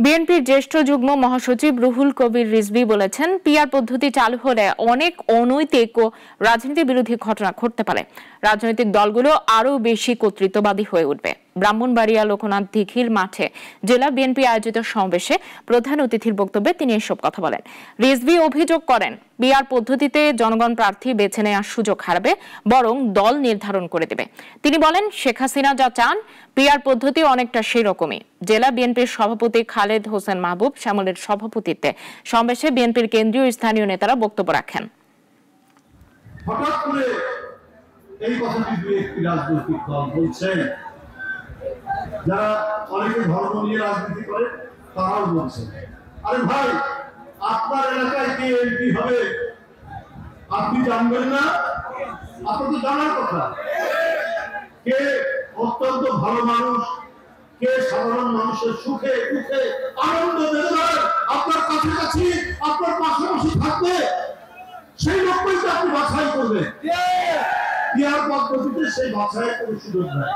বিএনপির জ্যেষ্ঠ যুগ্ম মহাসচিব রুহুল কবির রিজভী বলেছেন, পিআর পদ্ধতি চালু হলে অনেক অনৈতিক ও রাজনীতি বিরোধী ঘটনা ঘটতে পারে। রাজনৈতিক দলগুলো আরও বেশি কর্তৃত্ববাদী হয়ে উঠবে। ব্রাহ্মণবাড়িয়া লোকনাথ দিঘির মাঠে জেলা বিএনপি আয়োজিত সমাবেশে প্রধান অতিথির বক্তব্যে তিনি এসব কথা বলেন। রিজভী অভিযোগ করেন, পিআর পদ্ধতিতে জনগণ প্রার্থী বেছে নেওয়ার সুযোগ হারাবে, বরং দল নির্ধারণ করে দেবে। তিনি বলেন, শেখ হাসিনা যা চান পিআর পদ্ধতি অনেকটা সেরকমই। জেলা বিএনপির সভাপতি খালেদ হোসেন মাহবুব শ্যামলের সভাপতিত্বে সমাবেশে বিএনপির কেন্দ্রীয় স্থানীয় নেতারা বক্তব্য রাখেন। হঠাৎ করে এই কথাটি দুই একটি রাজনৈতিক দল বলছেন, যারা অনেকে ধর্ম নিয়ে রাজনীতি করে তারাও বলছেন, আরে ভাই, আপনার এলাকায় কে এমপি হবে আপনি জানবেন না? আপনার তো জানার কথা। কে অত্যন্ত ভালো মানুষ, কে সাধারণ মানুষের সুখে দুঃখে আনন্দ দেবে, আপনার কাছাকাছি আপনার পাশাপাশি থাকবে, সেই লোকটাই আপনি বাছাই করবেন। পিআর পদ্ধতিতে সেই বাছাইয়ের কোনো সুযোগ নাই।